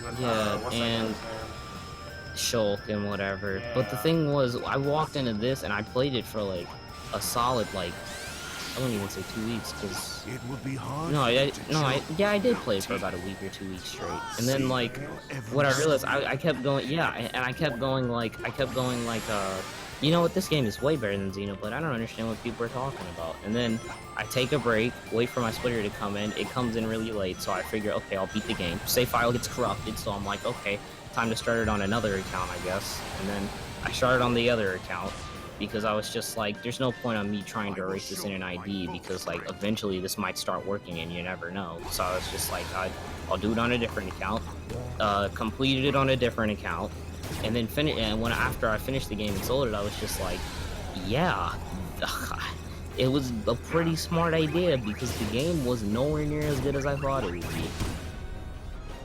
with Yeah, what's that and guy's name? Shulk and whatever. But the Yeah. thing was, I walked into this and I played it for like a solid like I wouldn't even say 2 weeks because It would be hard no, for you to yeah, I did your play it for team. about a week or 2 weeks straight, and then like Saving your what every I realized, step. I kept going, yeah, and I kept going like you know what, this game is way better than Xenoblade. I don't understand what people are talking about. And then I take a break, wait for my splitter to come in. It comes in really late, so I figure, okay, I'll beat the game. Save file gets corrupted, so I'm like, okay, time to start it on another account, I guess. And then I started on the other account because I was just like, there's no point on me trying to erase this in an ID because like eventually this might start working and you never know. So I was just like, I'll do it on a different account. Completed it on a different account. And then after I finished the game and sold it, I was just like, yeah, it was a pretty smart idea because the game was nowhere near as good as I thought it would be.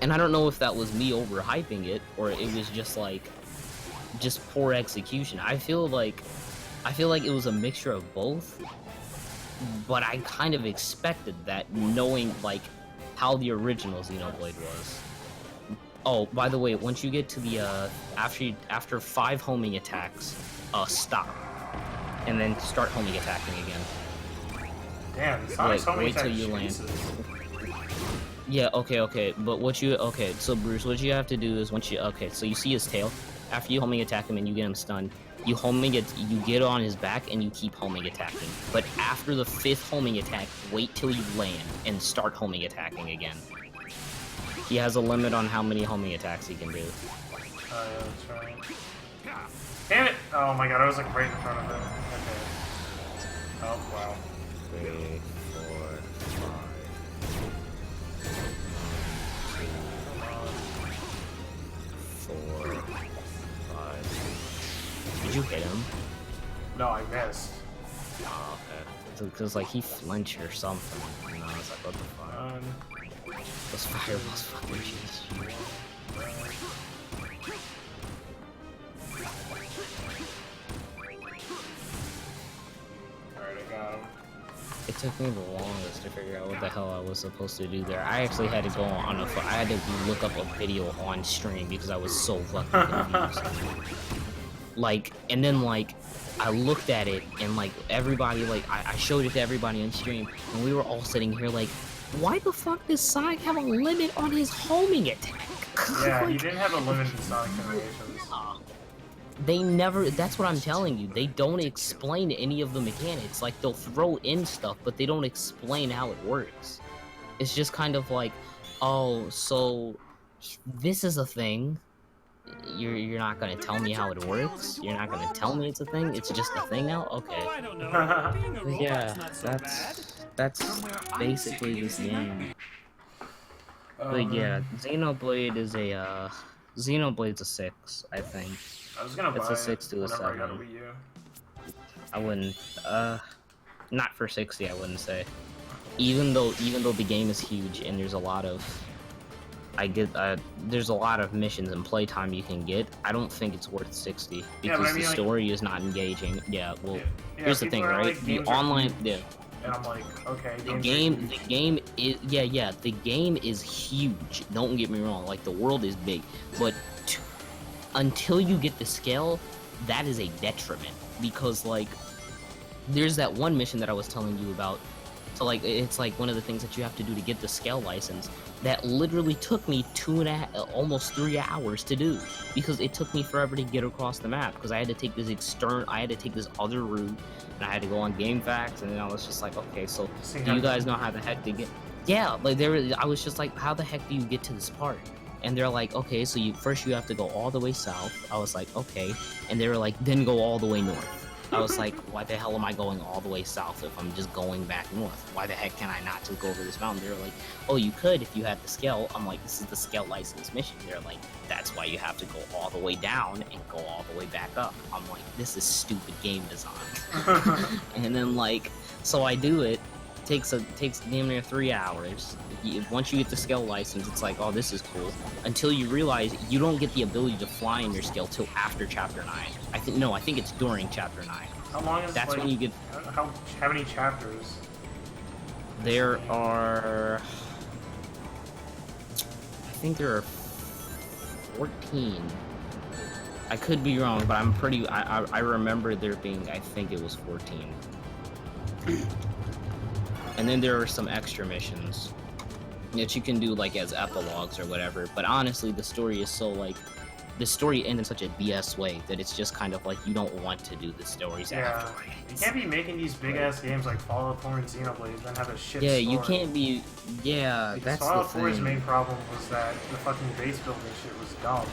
And I don't know if that was me overhyping it or it was just poor execution. I feel like it was a mixture of both, but I kind of expected that knowing like how the original Xenoblade was. Oh, by the way, once you get to the after 5 homing attacks, stop, and then start homing attacking again. Damn, Sonic's homing Wait till attack, you land. Jesus. Yeah, okay, but so Bruce, what you have to do is so you see his tail. After you homing attack him and you get him stunned, you get on his back and you keep homing attacking. But after the 5th homing attack, wait till you land and start homing attacking again. He has a limit on how many homing attacks he can do. Oh yeah, that's right. Damn it! Oh my god, I was like right in front of it. Okay. Oh wow. 3, 4, 5. 4, 5. Did you hit him? No, I missed. Oh, okay. Because like he flinched or something. And I was like, what the fuck? Those fireballs fucking Jesus. Alright, I got him. It took me the longest to figure out what the hell I was supposed to do there. I actually had to go on I had to look up a video on stream because I was so fucking confused. Like, and then like, I looked at it and like everybody, like I showed it to everybody on stream and we were all sitting here like, why the fuck does Sonic have a limit on his homing attack? Yeah, like, he didn't have a limit in Sonic Generations. They never, that's what I'm telling you, they don't explain any of the mechanics. Like, they'll throw in stuff, but they don't explain how it works. It's just kind of like, oh, so this is a thing. You're not gonna tell me how it works? You're not gonna tell me it's a thing? It's just a thing now? Okay. But yeah, that's basically this game. But yeah, Xenoblade's a 6, I think. I was gonna buy It's a 6 to a whenever 7. I got a Wii U. I wouldn't, not for 60, I wouldn't say. Even though the game is huge and there's a lot of, there's a lot of missions and playtime you can get, I don't think it's worth 60 because the story is not engaging. Yeah, well, here's the thing, right? Like, the online, and I'm like, okay, the game is, the game is huge. Don't get me wrong, like the world is big, but until you get the scale, that is a detriment because like there's that one mission that I was telling you about. So like it's like one of the things that you have to do to get the scale license that literally took me almost 3 hours to do because it took me forever to get across the map because I had to take this other route and I had to go on GameFAQs and then I was just like, okay, so do you guys know how the heck to get? Yeah, like I was just like, how the heck do you get to this part? And they're like, okay, so you have to go all the way south. I was like, okay. And they were like, then go all the way north. I was like, why the hell am I going all the way south if I'm just going back north? Why the heck can I not just go over this mountain? They were like, oh, you could if you had the scale. I'm like, this is the scale license mission. They're like, that's why you have to go all the way down and go all the way back up. I'm like, this is stupid game design. And then like, so I do it. Takes damn near 3 hours. Once you get the scale license, it's like, oh, this is cool. Until you realize you don't get the ability to fly in your scale till after Chapter 9. I think it's during Chapter 9. How long is That's like, when you get. How many chapters? There are. I think there are 14. I could be wrong, but I'm pretty. I remember there being. I think it was 14. And then there are some extra missions that you can do like as epilogues or whatever. But honestly, the story is so like. The story ends in such a BS way that it's just kind of like you don't want to do the stories afterwards. You can't be making these big ass games like Fallout 4 and Xenoblade then have a shit Yeah, story. you can't be. Yeah, because that's Fallout the 4's thing. main problem was that the fucking base building shit was dumb.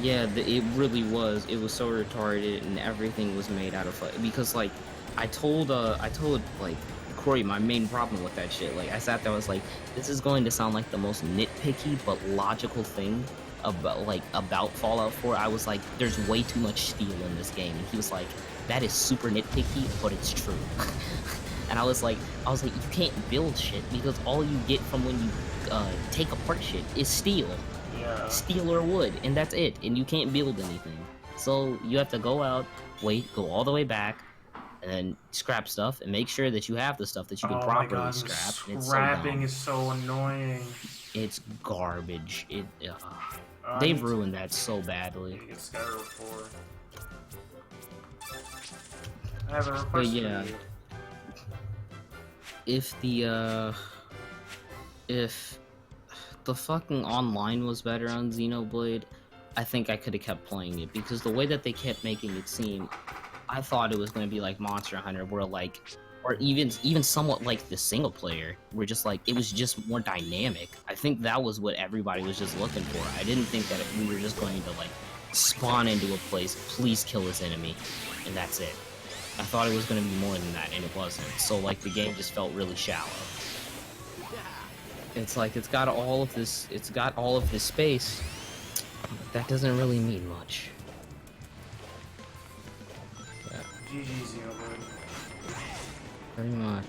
Yeah, it really was. It was so retarded, and everything was made out of because like I told like Corey my main problem with that shit. Like I sat there, I was like, this is going to sound like the most nitpicky but logical thing about Fallout 4. I was like, there's way too much steel in this game, and he was like, that is super nitpicky, but it's true. And I was like, you can't build shit because all you get from when you take apart shit is steel. Yeah. Steel or wood, and that's it, and you can't build anything. So you have to go out, go all the way back, and then scrap stuff, and make sure that you have the stuff that you can properly scrap. And it's scrapping is so annoying. It's garbage. They've ruined that so badly. Get Skyrim 4. I have a request But yeah, for you. if the fucking online was better on Xenoblade, I think I could have kept playing it, because the way that they kept making it seem, I thought it was going to be like Monster Hunter, where like, or even somewhat like the single player, where just like, it was just more dynamic. I think that was what everybody was just looking for. I didn't think that we were just going to like spawn into a place, please kill this enemy, and that's it. I thought it was going to be more than that, and it wasn't. So like the game just felt really shallow. It's like it's got all of this space, but that doesn't really mean much. Yeah. GG Xenoblade. Pretty much.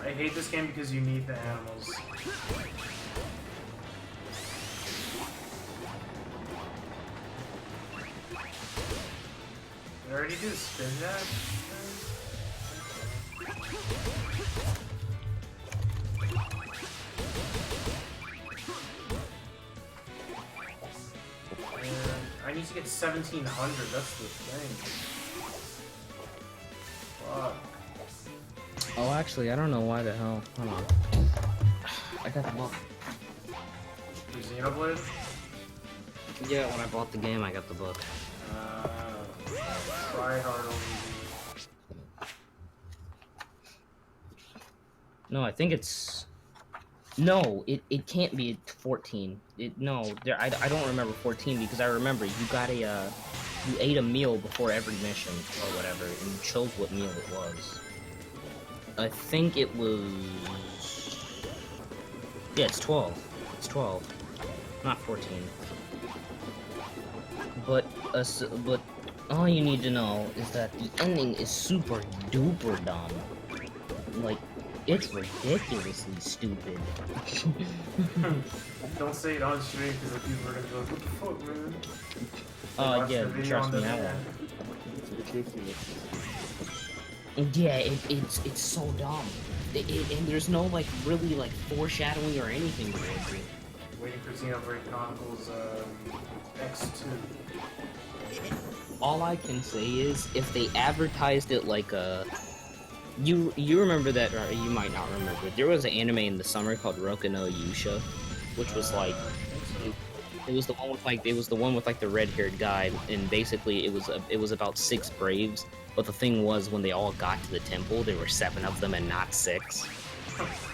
I hate this game because you need the animals. Did I already do the spin dash? I need to get 1700, that's the thing. Fuck. Oh, actually, I don't know why the hell. Hold on. I got the book. For Xenoblade? Yeah, when I bought the game, I got the book. Try hard over. No, I think it's... No, it can't be 14. No, I don't remember 14, because I remember you got a, you ate a meal before every mission, or whatever, and you chose what meal it was. I think it was... Yeah, it's 12. It's 12. Not 14. But all you need to know is that the ending is super duper dumb. Like, it's ridiculously stupid. Don't say it on stream because the people are gonna go, what the fuck, man? Oh, yeah, trust me, I won't. It's ridiculous. Yeah, it's so dumb. And there's no, like, really, like, foreshadowing or anything to it. Waiting for Xenoblade Chronicles X2. All I can say is, if they advertised it like a... You remember that, or you might not remember. There was an anime in the summer called Roku no Yusha, which was like... It was the one with like the red-haired guy, and basically it was about 6 Braves. But the thing was, when they all got to the temple, there were 7 of them and not 6.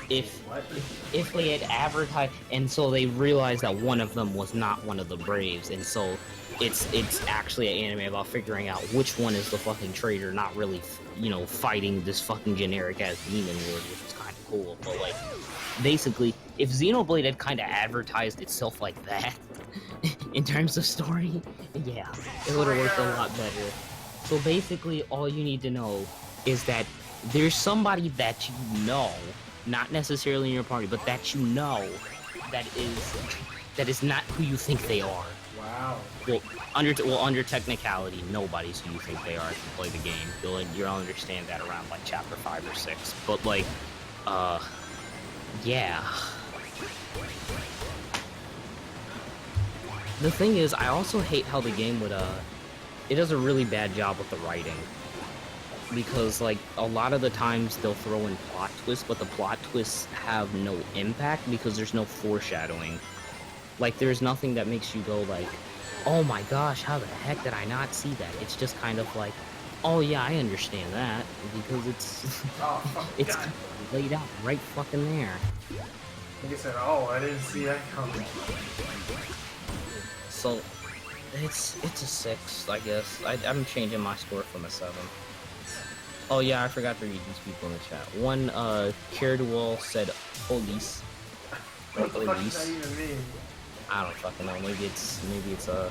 If they had advertised, and so they realized that one of them was not one of the Braves, and so it's actually an anime about figuring out which one is the fucking traitor, not really, you know, fighting this fucking generic ass demon lord, which is kind of cool. But like, basically, if Xenoblade had kind of advertised itself like that, in terms of story, yeah, it would have worked a lot better. So basically, all you need to know is that there's somebody that you know, not necessarily in your party, but that you know, that is not who you think they are. Wow. Well, under technicality, nobody's who you think they are if you play the game. You'll understand that around like chapter 5 or 6. But like, yeah. The thing is, I also hate how the game would it does a really bad job with the writing. Because, like, a lot of the times they'll throw in plot twists, but the plot twists have no impact because there's no foreshadowing. Like, there's nothing that makes you go, like, oh my gosh, how the heck did I not see that? It's just kind of like, oh yeah, I understand that, because it's, Oh, it's God. laid out right fucking there. Like I said, oh, I didn't see that coming. So, it's a 6, I guess. I'm changing my score from a 7. Oh yeah, I forgot to read these people in the chat. One, Kirdwall said police. What the fuck does that even mean? I don't fucking know. Maybe it's a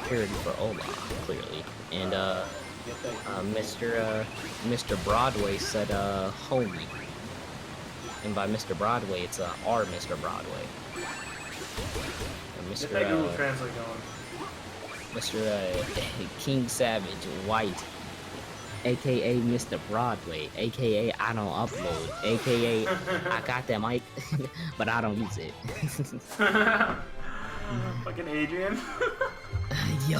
parody for Ola, clearly. And Mr. Broadway said homie. And by Mr. Broadway, it's our Mr. Broadway. And Get that Google Translate going. Mr. King Savage White, aka Mr. Broadway, aka I don't upload, aka I got that mic, but I don't use it. Fucking Adrian. Yo.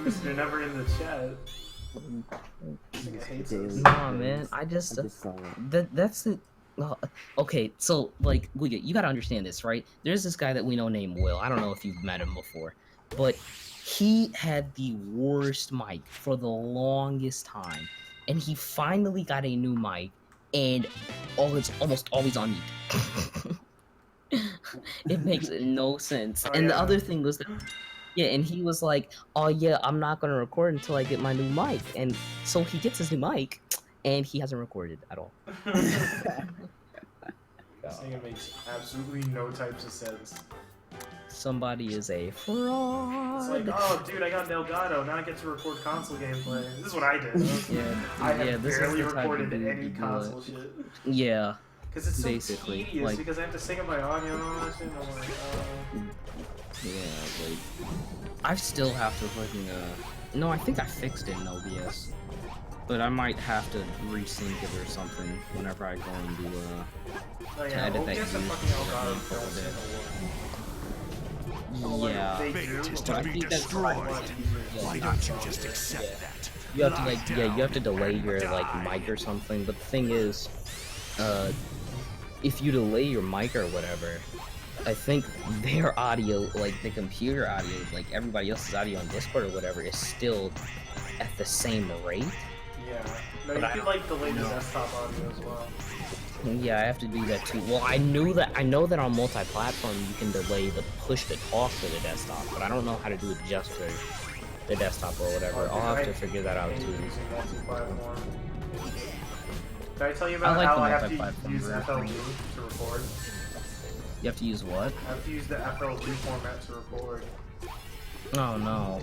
Mr. Never in the chat. Nah, man. I just that's it. Okay, so like you gotta understand this, right? There's this guy that we know named Will. I don't know if you've met him before, but he had the worst mic for the longest time, and he finally got a new mic, and it's almost always on mute. It makes no sense. And the other thing was that, yeah, and he was like, oh yeah, I'm not gonna record until I get my new mic, and so he gets his new mic, and he hasn't recorded at all. This thing makes absolutely no types of sense. Somebody is a fraud. It's like, oh, dude, I got Delgado. Now I get to record console gameplay. This is what I did. I have barely recorded any console shit. Yeah. Because it's so basically, tedious, like, because I have to sync up my audio and all that shit. I'm like, yeah, like, I still have to fucking, no, I think I fixed it in OBS. But I might have to resync it or something whenever I go and do, oh, to edit that OBS and fucking Elgato don't sync a lot. Yeah. They do, Fate is but to I be think that's destroyed. probably much easier. Why don't you just accept that? You have to, like, yeah, you have to delay your, like, mic or something, but the thing is, if you delay your mic or whatever, I think their audio, like the computer audio, like everybody else's audio on Discord or whatever, is still at the same rate. Yeah. No, you could like delay the desktop audio as well. Yeah, I have to do that too. Well, I know that on multi-platform you can delay the push to talk for the desktop, but I don't know how to do it just for the desktop or whatever. I'll have to figure that out too. Did I tell you about like how the I have to multi-platform use version. FLV to record? You have to use what? I have to use the FLV format to record. Oh no,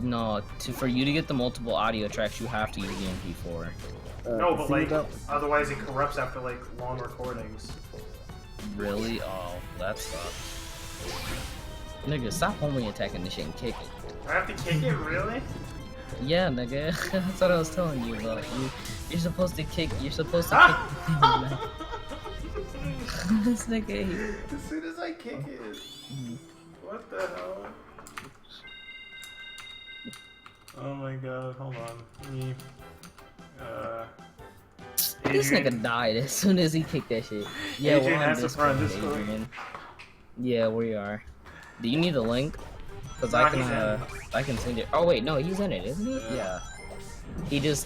no. For you to get the multiple audio tracks, you have to use the MP4. No, but like, otherwise it corrupts after like long recordings. Really? Oh, that sucks. Nigga, stop only attacking the shit and kick it. I have to kick it, really? Yeah, nigga. That's what I was telling you about. You're supposed to kick. You're supposed to kick the thing. This nigga here. As soon as I kick it. What the hell? Oh my god, hold on. Me. This nigga died as soon as he kicked that shit. Yeah, Adrian we're on has to run Discord, Discord. Adrian. Yeah, we are. Do you need a link? Cause Nah, I can send it. Oh wait, no, he's in it, isn't he? Yeah.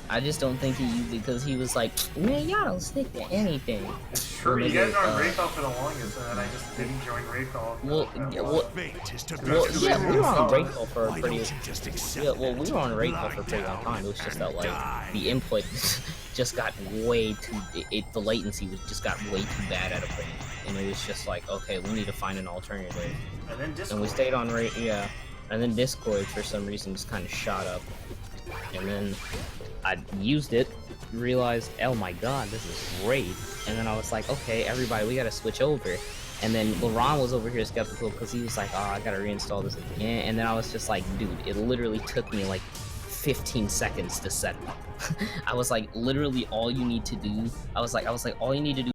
I just don't think he used it because he was like, man, y'all don't stick to anything. It's true, you guys are on Raycall for the longest, and then I just didn't join Raycall. Yeah, we were on Raycall for a Why pretty. don't you just accept Yeah, well, that? we were on Raycall for a pretty long time. It was just that like the input just got way too. The latency just got way too bad at a point, and it was just like, okay, we need to find an alternative. And then Discord. And we stayed on yeah, and then Discord for some reason just kind of shot up, and then I used it, realized, oh my god, this is great, and then I was like, okay, everybody, we gotta switch over. And then LeRon was over here skeptical because he was like, oh, I gotta reinstall this again, and then I was just like, dude, it literally took me like 15 seconds to set up. I was like, literally all you need to do, I was like, all you need to do